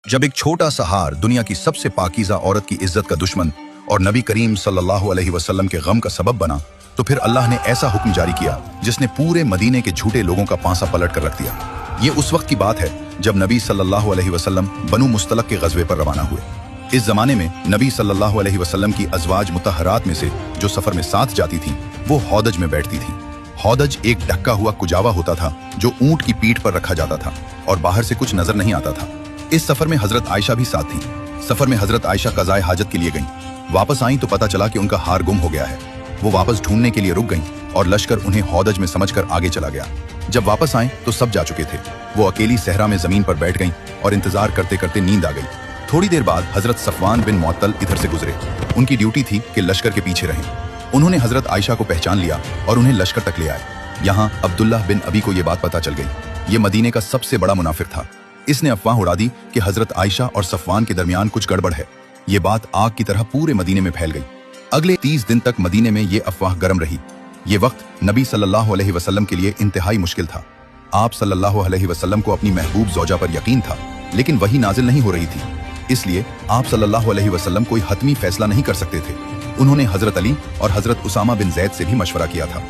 जब एक छोटा सा हार दुनिया की सबसे पाकीज़ा औरत की इज्जत का दुश्मन और नबी करीम सल्लल्लाहु अलैहि वसल्लम के गम का सबब बना, तो फिर अल्लाह ने ऐसा हुक्म जारी किया जिसने पूरे मदीने के झूठे लोगों का पांसा पलट कर रख दिया। ये उस वक्त की बात है जब नबी सल्लल्लाहु अलैहि वसल्लम बनु मुस्तलक के गज़वे पर रवाना हुए। इस जमाने में नबी सल्लल्लाहु अलैहि वसल्लम की अज़वाज मुतहरात में से जो सफर में साथ जाती थी वो हौदज में बैठती थी। हौदज एक ढका हुआ कुजावा होता था जो ऊंट की पीठ पर रखा जाता था और बाहर से कुछ नजर नहीं आता था। इस सफर में हजरत आयशा भी साथ थी। सफर में हजरत आयशा कज़ाए हाजत के लिए गईं। वापस आईं तो पता चला कि उनका हार गुम हो गया है। वो वापस ढूंढने के लिए रुक गईं और लश्कर उन्हें हौदज में समझकर आगे चला गया। जब वापस आए तो सब जा चुके थे। वो अकेली सहरा में जमीन पर बैठ गईं और इंतजार करते करते नींद आ गई। थोड़ी देर बाद हजरत सफवान बिन मुअत्तल इधर से गुजरे। उनकी ड्यूटी थी कि लश्कर के पीछे रहें। उन्होंने हजरत आयशा को पहचान लिया और उन्हें लश्कर तक ले आए। यहाँ अब्दुल्ला बिन अबी को यह बात पता चल गई। ये मदीने का सबसे बड़ा मुनाफिक था। इसने अफवाह उड़ा दी कि हजरत आयशा और सफवान के दरमियान कुछ गड़बड़ है। ये बात आग की तरह पूरे मदीने में फैल गई। अगले 30 दिन तक मदीने में ये अफवाह गर्म रही। ये वक्त नबी सल्लल्लाहु अलैहि वसल्लम के लिए इंतहाई मुश्किल था। आप सल्लल्लाहु अलैहि वसल्लम को अपनी महबूब ज़ौजा पर यकीन था, लेकिन वही नाजिल नहीं हो रही थी। इसलिए आप सल्लल्लाहु अलैहि वसल्लम कोई हतमी फैसला नहीं कर सकते थे। उन्होंने हजरत अली और हजरत उसामा बिन जैद से भी मशवरा किया था।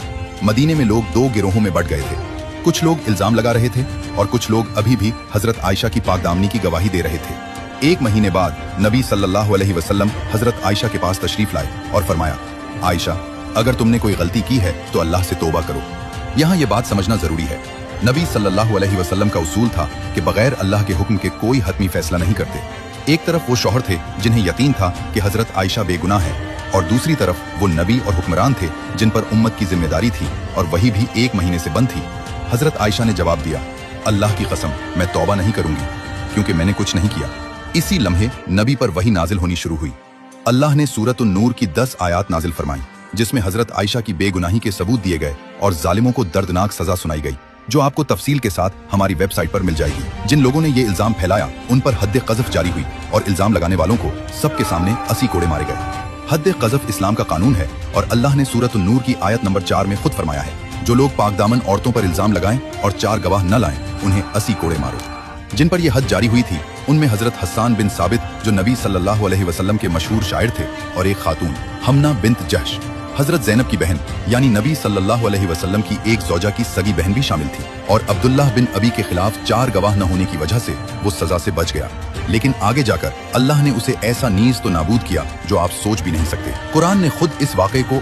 मदीने में लोग दो गिरोहों में बंट गए थे। कुछ लोग इल्जाम लगा रहे थे और कुछ लोग अभी भी हजरत आयशा की पाकदामनी की गवाही दे रहे थे। एक महीने बाद नबी सल्लल्लाहु अलैहि वसल्लम हजरत आयशा के पास तशरीफ लाए और फरमाया, आयशा, अगर तुमने कोई गलती की है तो अल्लाह से तौबा करो। यहाँ ये बात समझना जरूरी है, नबी सल्लल्लाहु अलैहि वसल्लम का उसूल था कि बगैर अल्लाह के हुक्म के कोई हतमी फैसला नहीं करते। एक तरफ वो शौहर थे जिन्हें यकीन था कि हजरत आयशा बेगुनाह है, और दूसरी तरफ वो नबी और हुक्मरान थे जिन पर उम्मत की जिम्मेदारी थी, और वही भी 1 महीने से बंद थी। हजरत आयशा ने जवाब दिया, अल्लाह की कसम, मैं तौबा नहीं करूंगी क्योंकि मैंने कुछ नहीं किया। इसी लम्हे नबी पर वही नाजिल होनी शुरू हुई। अल्लाह ने सूरत नूर की 10 आयात नाजिल फरमाई जिसमें हजरत आयशा की बेगुनाही के सबूत दिए गए और जालिमों को दर्दनाक सजा सुनाई गई, जो आपको तफसील के साथ हमारी वेबसाइट पर मिल जाएगी। जिन लोगों ने ये इल्जाम फैलाया उन पर हद्द क़ज़फ़ जारी हुई और इल्जाम लगाने वालों को सबके सामने 80 कोड़े मारे गए। हद्द क़ज़फ़ इस्लाम का कानून है और अल्लाह ने सूरत नूर की आयत नंबर 4 में खुद फरमाया है, जो लोग पाकदामन औरतों पर इल्जाम लगाएं और 4 गवाह न लाएं, उन्हें 80 कोड़े मारो। जिन पर यह हद जारी हुई थी उनमें हजरत हस्सान बिन साबित जो नबी सल्लल्लाहु अलैहि वसल्लम के मशहूर शायर थे, और एक खातून हमना बिन्त जहश, हजरत ज़ैनब की बहन यानी नबी सल्लल्लाहु अलैहि वसल्लम की एक ज़ौजा की सगी बहन भी शामिल थी। और अब्दुल्लाह बिन अबी के खिलाफ 4 गवाह न होने की वजह से वो सजा से बच गया, लेकिन आगे जाकर अल्लाह ने उसे ऐसा नीज़ तो नाबूद किया जो आप सोच भी नहीं सकते। कुरान ने खुद इस वाक़े को